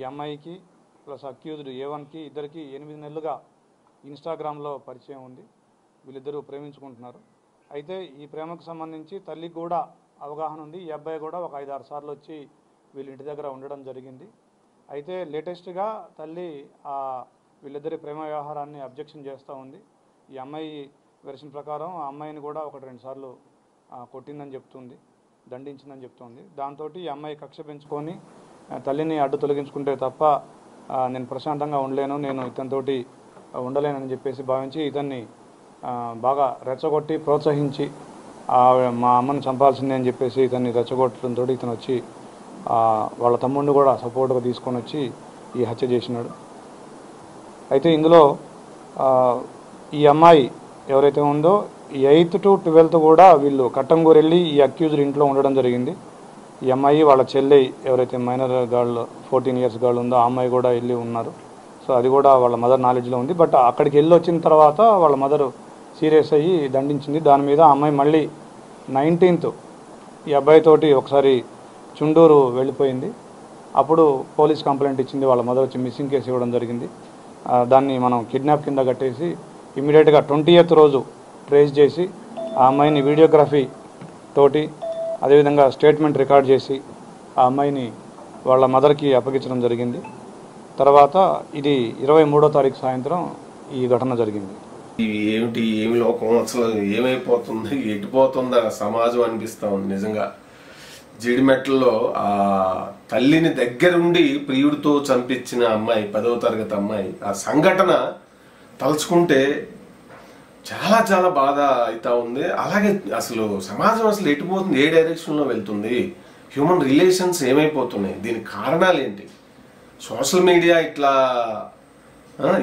ఈ అమ్మాయికి plus accused A1కి ఇద్దరికి 8 నెలలుగా ఇన్స్టాగ్రామ్లో పరిచయం ఉంది. వీళ్ళిద్దరూ ప్రేమించుకుంటున్నారు. అయితే ఈ ప్రేమకు సంబంధించి తల్లికి కూడా అవగాహన ఉంది. ఈ అబ్బాయి కూడా ఒక 5-6 సార్లు వచ్చి వీళ్ళ ఇంటి దగ్గర ఉండడం జరిగింది. అయితే లేటెస్ట్గా తల్లి వీళ్ళిద్దరి ప్రేమ వ్యవహారాన్ని అబ్జెక్షన్ చేస్తూ ఉంది. ఈ అమ్మాయి వెర్షన్ ప్రకారం ఆ అమ్మాయిని కూడా 1-2 సార్లు కొట్టిందని చెప్తుంది, దండించిందని చెప్తుంది. దాంతో ఈ అమ్మాయి కక్ష పెంచుకొని తల్లిని అడ్డు తొలగించుకుంటే తప్ప నేను ప్రశాంతంగా ఉండలేను, నేను ఇతనితోటి ఉండలేనని చెప్పేసి భావించి ఇతన్ని బాగా రెచ్చగొట్టి ప్రోత్సహించి మా అమ్మని చంపాల్సిందే అని చెప్పేసి ఇతన్ని రెచ్చగొట్టడంతో ఇతను వచ్చి వాళ్ళ తమ్ముడిని కూడా సపోర్ట్గా తీసుకొని వచ్చి ఈ హత్య చేసినాడు. అయితే ఇందులో ఈ అమ్మాయి ఎవరైతే ఉందో 8th to 12th కూడా వీళ్ళు కట్టంగూరు వెళ్ళి ఈ అక్యూజ్డ్ ఇంట్లో ఉండడం జరిగింది. ఈ అమ్మాయి వాళ్ళ చెల్లి ఎవరైతే మైనర్ గర్ల్ 14 years గర్ల్ ఉందో ఆ అమ్మాయి కూడా వెళ్ళి ఉన్నారు. సో అది కూడా వాళ్ళ మదర్ నాలెడ్జ్లో ఉంది. బట్ అక్కడికి వెళ్ళి వచ్చిన తర్వాత వాళ్ళ మదర్ సీరియస్ అయ్యి దండించింది. దాని మీద అమ్మాయి మళ్ళీ 19th ఈ అబ్బాయితోటి ఒకసారి చుండూరు వెళ్ళిపోయింది. అప్పుడు పోలీస్ కంప్లైంట్ ఇచ్చింది. వాళ్ళ మదర్ వచ్చి మిస్సింగ్ కేసు ఇవ్వడం జరిగింది. దాన్ని మనం కిడ్నాప్ కింద కట్టేసి ఇమీడియట్గా 20th రోజు ట్రేస్ చేసి ఆ అమ్మాయిని వీడియోగ్రఫీ తోటి అదేవిధంగా స్టేట్మెంట్ రికార్డ్ చేసి ఆ అమ్మాయిని వాళ్ళ మదర్కి అప్పగించడం జరిగింది. తర్వాత ఇది 23వ తారీఖు సాయంత్రం ఈ ఘటన జరిగింది. ఏమిటి ఏమి లోకం, అసలు ఏమైపోతుంది, ఎటుపోతుందా సమాజం అనిపిస్తూ ఉంది. నిజంగా జీడిమెట్లలో ఆ తల్లిని దగ్గరుండి ప్రియుడితో చంపించిన అమ్మాయి, 10వ తరగతి అమ్మాయి, ఆ సంఘటన తలుచుకుంటే చాలా చాలా బాధ అవుతా ఉంది. అలాగే అసలు సమాజం అసలు ఎటుపోతుంది, ఏ డైరెక్షన్లో వెళ్తుంది, హ్యూమన్ రిలేషన్స్ ఏమైపోతున్నాయి, దీనికి కారణాలు ఏంటి? సోషల్ మీడియా ఇట్లా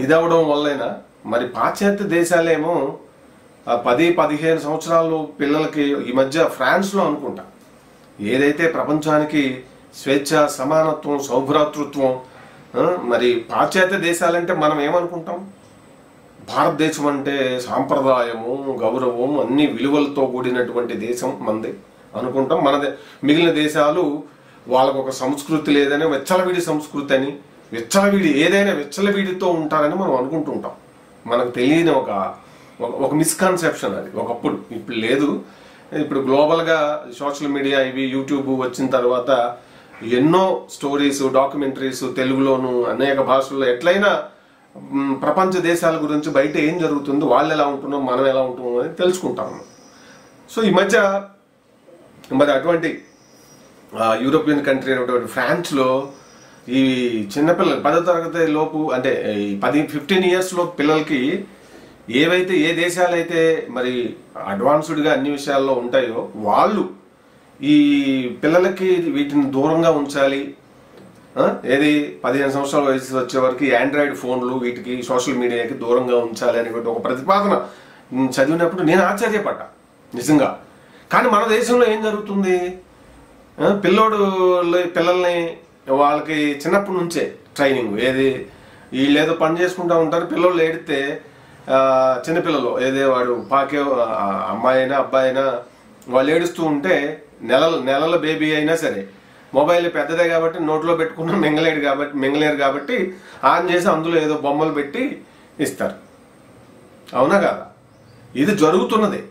ఇదవడం వల్లైనా మరి పాశ్చాత్య దేశాలేమో 10-15 సంవత్సరాలు పిల్లలకి ఈ మధ్య ఫ్రాన్స్లో అనుకుంటా ఏదైతే ప్రపంచానికి స్వేచ్ఛ, సమానత్వం, సౌభ్రాతృత్వం, మరి పాశ్చాత్య దేశాలంటే మనం ఏమనుకుంటాం? భారతదేశం అంటే సాంప్రదాయము, గౌరవం, అన్ని విలువలతో కూడినటువంటి దేశం మనది అనుకుంటాం. మిగిలిన దేశాలు వాళ్ళకు ఒక సంస్కృతి లేదని, వెచ్చలవిడి సంస్కృతి అని, ఏదైనా వెచ్చలవిడితో ఉంటారని మనం అనుకుంటుంటాం. మనకు తెలియని ఒక మిస్కన్సెప్షన్ అది ఒకప్పుడు. ఇప్పుడు లేదు. ఇప్పుడు గ్లోబల్గా సోషల్ మీడియా ఇవి యూట్యూబ్ వచ్చిన తర్వాత ఎన్నో స్టోరీస్, డాక్యుమెంటరీస్ తెలుగులోను అనేక భాషల్లో ఎట్లయినా ప్రపంచ దేశాల గురించి బయట ఏం జరుగుతుందో, వాళ్ళు ఎలా ఉంటున్నాం, మనం ఎలా ఉంటున్నాం అని తెలుసుకుంటాము. సో ఈ మధ్య మరి అటువంటి యూరోపియన్ కంట్రీ అయినటువంటి ఫ్రాన్స్లో ఈ చిన్నపిల్లలు 10వ తరగతి లోపు అంటే 15 years లోపు పిల్లలకి ఏ దేశాలైతే మరి అడ్వాన్స్డ్గా అన్ని విషయాల్లో ఉంటాయో వాళ్ళు ఈ పిల్లలకి వీటిని దూరంగా ఉంచాలి. ఏది 15 సంవత్సరాల వయసు వచ్చే వరకు ఆండ్రాయిడ్ ఫోన్లు, వీటికి సోషల్ మీడియాకి దూరంగా ఉంచాలి అనే ఒక ప్రతిపాదన చదివినప్పుడు నేను ఆశ్చర్యపడ్డా నిజంగా. కానీ మన దేశంలో ఏం జరుగుతుంది? పిల్లల్ని వాళ్ళకి చిన్నప్పటి నుంచే ట్రైనింగ్, వీళ్ళు ఏదో పని చేసుకుంటూ ఉంటారు. పిల్లలు ఏడితే చిన్నపిల్లలు వాడు పాకే అమ్మాయి అయినా అబ్బాయి అయినా వాళ్ళు ఏడుస్తూ ఉంటే నెలల బేబీ అయినా సరే మొబైల్ పెద్దదే కాబట్టి నోట్లో పెట్టుకున్న మింగలేరు కాబట్టి ఆన్ చేసి అందులో ఏదో బొమ్మలు పెట్టి ఇస్తారు. అవునా కాదా? ఇది జరుగుతున్నది.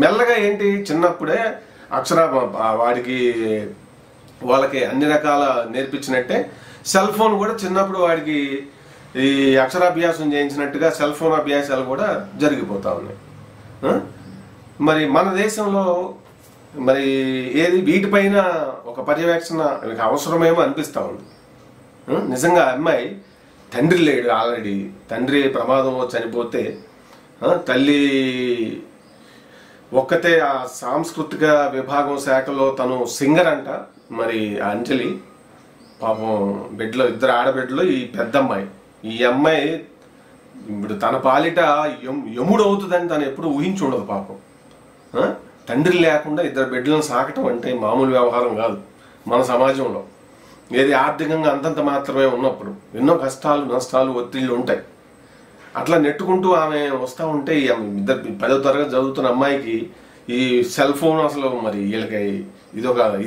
మెల్లగా ఏంటి, చిన్నప్పుడే వాళ్ళకి అన్ని రకాల నేర్పించినట్టే సెల్ ఫోన్ కూడా చిన్నప్పుడు వాడికి ఈ అక్షరాభ్యాసం చేయించినట్టుగా సెల్ ఫోన్ అభ్యాసాలు కూడా జరిగిపోతా ఉన్నాయి. మరి మన దేశంలో మరి వీటిపైన ఒక పర్యవేక్షణ అవసరమేమో అనిపిస్తూ ఉంది. నిజంగా అమ్మాయి తండ్రి లేడు, ఆల్రెడీ తండ్రి ప్రమాదంలో చనిపోతే తల్లి ఒక్కతే ఆ సాంస్కృతిక విభాగం శాఖలో తను సింగర్ అంట. మరి అంజలి పాపం బిడ్డలో 2 ఆడబిడ్డలు, ఈ పెద్దమ్మాయి. ఈ అమ్మాయి ఇప్పుడు తన పాలిట యముడు అవుతుందని తను ఎప్పుడు ఊహించి ఉండదు పాపం. తండ్రి లేకుండా 2 బిడ్డలను సాకటం అంటే మామూలు వ్యవహారం కాదు మన సమాజంలో. ఆర్థికంగా అంతంత మాత్రమే ఉన్నప్పుడు ఎన్నో కష్టాలు, నష్టాలు, ఒత్తిళ్ళు ఉంటాయి. అట్లా నెట్టుకుంటూ ఆమె వస్తూ ఉంటే 10వ తరగతి చదువుతున్న అమ్మాయికి ఈ సెల్ ఫోన్ అసలు మరి వీళ్ళకి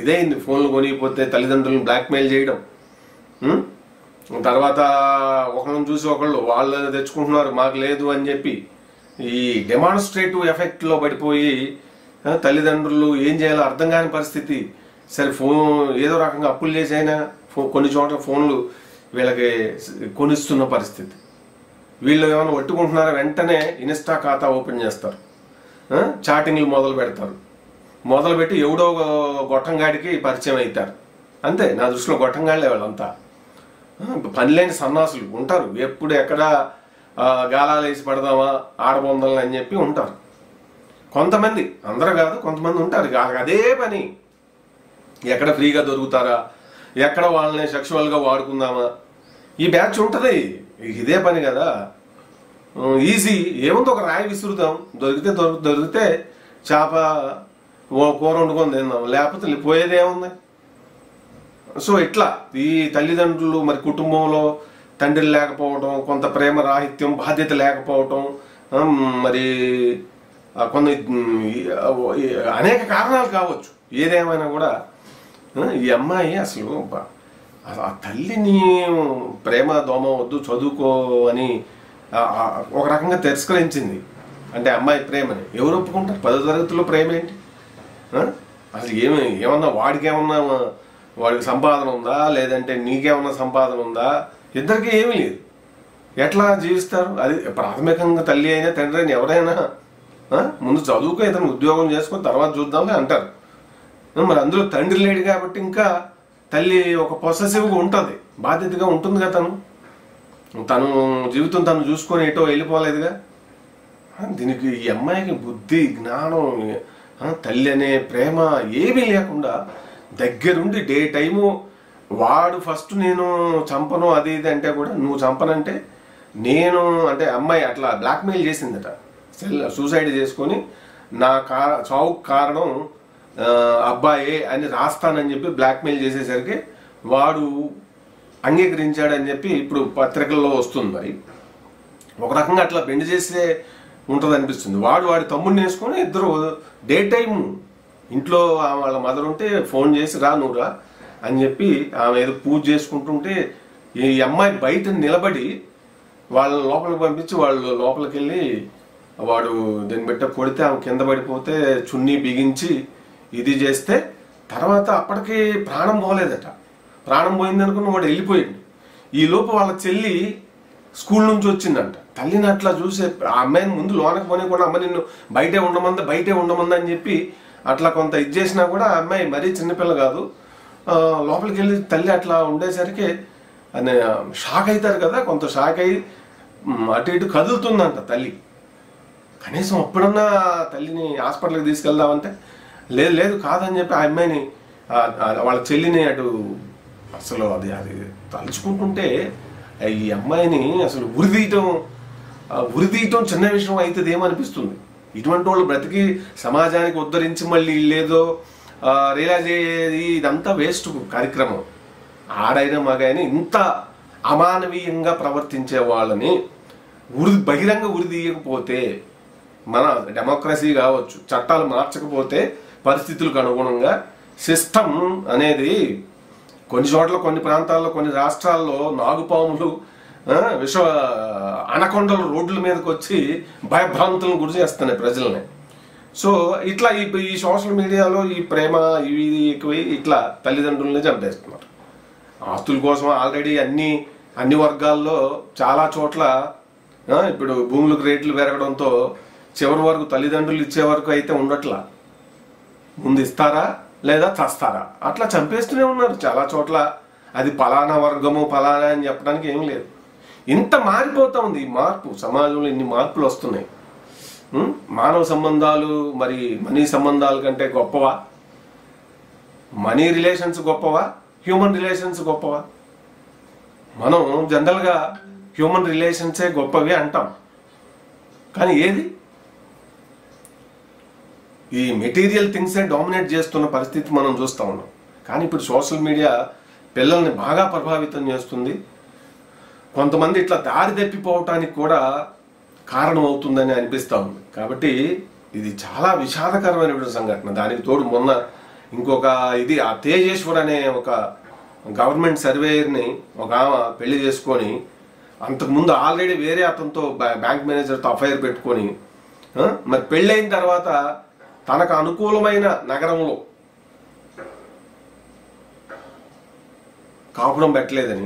ఇదైంది. ఫోన్లు కొనిపోతే తల్లిదండ్రులను బ్లాక్మెయిల్ చేయడం, తర్వాత ఒకళ్ళని చూసి ఒకళ్ళు వాళ్ళు తెచ్చుకుంటున్నారు మాకు లేదు అని చెప్పి ఈ డెమాన్స్ట్రేటివ్ ఎఫెక్ట్లో పడిపోయి తల్లిదండ్రులు ఏం చేయాలో అర్థం కాని పరిస్థితి. సరే ఫోన్ ఏదో రకంగా అప్పులు చేసైనా కొన్ని చోట్ల ఫోన్లు వీళ్ళకి కొనిస్తున్న పరిస్థితి. వీళ్ళు ఏమైనా పట్టుకుంటున్నారా వెంటనే ఇన్స్టా ఖాతా ఓపెన్ చేస్తారు, చాటింగ్లు మొదలు పెడతారు. మొదలుపెట్టి ఎవడో గొట్టంగాడికి పరిచయం అవుతారు. అంతే, నా దృష్టిలో గొట్టంగాళ్ళే వాళ్ళంతా. పనిలేని సన్నాసులు ఉంటారు, ఎప్పుడు ఎక్కడ గాలాలు వేసి పడదామా ఆడబొందలని అని చెప్పి ఉంటారు కొంతమంది. అందరూ కాదు, కొంతమంది ఉంటారు అదే పని. ఎక్కడ ఫ్రీగా దొరుకుతారా, ఎక్కడ వాళ్ళని సెక్షువల్గా వాడుకుందామా, ఈ బ్యాచ్ ఉంటుంది. ఇదే పని కదా, ఈజీ. ఏముంది, ఒక రాయి విసురుదాం, దొరికితే చేప కూర వండుకొని తిందాం, లేకపోతే పోయేదేముంది. సో ఇట్లా ఈ తల్లిదండ్రులు మరి కుటుంబంలో తండ్రి లేకపోవడం, కొంత ప్రేమ రాహిత్యం, బాధ్యత లేకపోవటం, మరి కొన్ని అనేక కారణాలు కావచ్చు. ఏదేమైనా కూడా ఈ అమ్మాయి అసలు ఆ తల్లిని ప్రేమ దోమ వద్దు చదువుకో అని ఒక రకంగా తిరస్కరించింది. అంటే అమ్మాయి ప్రేమని ఎవరు ఒప్పుకుంటారు? 10వ తరగతిలో ప్రేమ ఏంటి అసలు? ఏమన్నా వాడికి సంపాదన ఉందా, లేదంటే నీకేమన్నా సంపాదన ఉందా? ఇద్దరికి ఏమీ లేదు. ఎట్లా జీవిస్తారు? అది ప్రాథమికంగా తల్లి అయినా తండ్రి అయినా ఎవరైనా ముందు చదువుకో, ఇతను ఉద్యోగం చేసుకొని తర్వాత చూద్దామని అంటారు. మరి అందులో తండ్రి లేడు కాబట్టి ఇంకా తల్లి ఒక పొసెసివ్గా ఉంటుంది, బాధ్యతగా ఉంటుంది కదా. తను జీవితం తను చూసుకొని ఎటో వెళ్ళిపోలేదుగా. దీనికి ఈ అమ్మాయికి బుద్ధి జ్ఞానం తల్లి అనే ప్రేమ ఏమీ లేకుండా దగ్గరుండి డే టైము వాడు ఫస్ట్ నేను చంపను అది ఇది అంటే కూడా నువ్వు చంపనంటే నేను అంటే అమ్మాయి అట్లా బ్లాక్మెయిల్ చేసిందట. సూసైడ్ చేసుకొని నా చావుకు కారణం అబ్బాయే అని రాస్తానని చెప్పి బ్లాక్మెయిల్ చేసేసరికి వాడు అంగీకరించాడని చెప్పి ఇప్పుడు పత్రికల్లో వస్తుంది. మరి ఒక రకంగా అట్లా బెండ్ చేసే ఉంటుంది అనిపిస్తుంది. వాడి తమ్ముడిని వేసుకొని ఇద్దరు డే టైము ఇంట్లో వాళ్ళ మదర్ ఉంటే ఫోన్ చేసి రా నువ్వు రా అని చెప్పి ఆమె ఏదో పూజ చేసుకుంటుంటే ఈ అమ్మాయి బయట నిలబడి వాళ్ళని లోపలికి పంపించి వాళ్ళు లోపలికి వెళ్ళి వాడు దీన్ని బట్ట కొడితే ఆమె కింద పడిపోతే చున్నీ బిగించి ఇది చేస్తే తర్వాత అప్పటికి ప్రాణం పోలేదట. ప్రాణం పోయింది అనుకున్న వాడు వెళ్ళిపోయాడు. ఈ లోపు వాళ్ళ చెల్లి స్కూల్ నుంచి వచ్చిందంట. తల్లిని అట్లా చూసే ఆ అమ్మాయిని ముందు లోనకి పోనీకుండా అమ్మ నిన్ను బయటే ఉండమంది అని చెప్పి అట్లా కొంత ఇది చేసినా కూడా ఆ అమ్మాయి మరీ చిన్నపిల్ల కాదు. లోపలికి వెళ్ళి తల్లి అట్లా ఉండేసరికి షాక్ అవుతారు కదా, కొంత షాక్ అయ్యి అటు ఇటు కదులుతుందంట తల్లి. కనీసం అప్పుడన్నా తల్లిని హాస్పిటల్కి తీసుకెళ్దామంటే లేదు కాదని చెప్పి ఆ అమ్మాయిని వాళ్ళ చెల్లిని అటు అసలు అది తలుచుకుంటుంటే ఈ అమ్మాయిని అసలు ఉరిదీయటం చిన్న విషయం అవుతుంది ఏమనిపిస్తుంది. ఇటువంటి వాళ్ళు బ్రతికి సమాజానికి ఉద్ధరించి మళ్ళీ లేదో రియలైజ్ అయ్యేది ఇదంతా వేస్ట్ కార్యక్రమం. ఆడైనా మగైనా ఇంత అమానవీయంగా ప్రవర్తించే వాళ్ళని బహిరంగ ఉరిదీయకపోతే మన డెమోక్రసీ కావచ్చు, చట్టాలు మార్చకపోతే పరిస్థితులకు అనుగుణంగా సిస్టమ్ అనేది కొన్ని చోట్ల కొన్ని ప్రాంతాల్లో కొన్ని రాష్ట్రాల్లో నాగుపాములు అనకొండలు రోడ్ల మీదకి వచ్చి భయభ్రాంతులను గురి చేస్తున్నాయి ప్రజల్ని. సో ఇట్లా ఈ సోషల్ మీడియాలో ఈ ప్రేమ ఇవి ఎక్కువై ఇట్లా తల్లిదండ్రులని చంపేస్తున్నారు. ఆస్తుల కోసం ఆల్రెడీ అన్ని వర్గాల్లో చాలా చోట్ల ఇప్పుడు భూములకు రేట్లు పెరగడంతో చివరి వరకు తల్లిదండ్రులు ఇచ్చే వరకు అయితే ఉండట్లా. ముందు ఇస్తారా లేదా చస్తారా అట్లా చంపేస్తూనే ఉన్నారు చాలా చోట్ల. అది ఫలానా వర్గము ఫలానా అని చెప్పడానికి ఏం లేదు. ఇంత మారిపోతా ఉంది ఈ మార్పు, సమాజంలో ఇన్ని మార్పులు వస్తున్నాయి. మానవ సంబంధాలు మరి మనీ సంబంధాల కంటే గొప్పవా? మనీ రిలేషన్స్ గొప్పవా? హ్యూమన్ రిలేషన్స్ గొప్పవా? మనం జనరల్గా హ్యూమన్ రిలేషన్సే గొప్పవి అంటాం, కానీ ఏది ఈ మెటీరియల్ థింగ్సే డామినేట్ చేస్తున్న పరిస్థితి మనం చూస్తూ ఉన్నాం. కానీ ఇప్పుడు సోషల్ మీడియా పిల్లల్ని బాగా ప్రభావితం చేస్తుంది. కొంతమంది ఇట్లా దారి తప్పిపోవటానికి కూడా కారణం అవుతుందని అనిపిస్తూ ఉంది. కాబట్టి ఇది చాలా విషాదకరమైన సంఘటన. దానికి తోడు మొన్న ఇంకొక ఇది ఆ తేజేశ్వర్ అనే ఒక గవర్నమెంట్ సర్వేయర్ని ఒక ఆమె పెళ్లి చేసుకొని అంతకుముందు ఆల్రెడీ వేరే అతనితో బ్యాంక్ మేనేజర్తో అఫైర్ పెట్టుకొని మరి పెళ్ళైన తర్వాత తనకు అనుకూలమైన నగరంలో కాపురం పెట్టట్లేదు,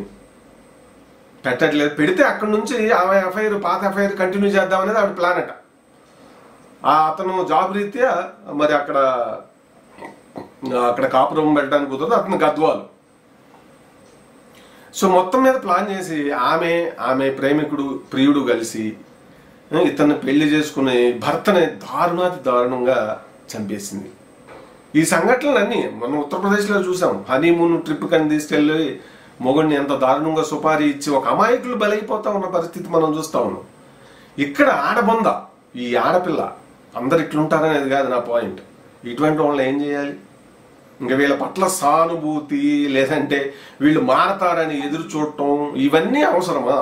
పెడితే అక్కడి నుంచి ఆమె పాత ఎఫ్ఐఆర్ కంటిన్యూ చేద్దామనేది ఆవిడ ప్లాన్ అట. అతను జాబ్ రీత్యా మరి అక్కడ కాపురం పెట్టడానికి కుదరదు, అతను గద్వాలు. సో మొత్తం మీద ప్లాన్ చేసి ఆమె ప్రియుడు కలిసి ఇతన్ని పెళ్లి చేసుకుని భర్తని దారుణంగా చంపేసింది. ఈ సంఘటనలన్నీ మనం ఉత్తరప్రదేశ్లో చూసాం. హనీమూన్ ట్రిప్ కని తీసుకెళ్ళి మొగుడిని ఎంత దారుణంగా సుపారీ ఇచ్చి ఒక అమాయకులు బలైపోతా ఉన్న పరిస్థితి మనం చూస్తా ఉన్నాం. ఇక్కడ ఆడబొంద, ఈ ఆడపిల్ల అందరు ఇట్లుంటారనేది కాదు నా పాయింట్. ఇటువంటి వాళ్ళు ఏం చేయాలి? ఇంకా వీళ్ళ పట్ల సానుభూతి లేదంటే వీళ్ళు మారతారని ఎదురు చూడటం ఇవన్నీ అవసరమా?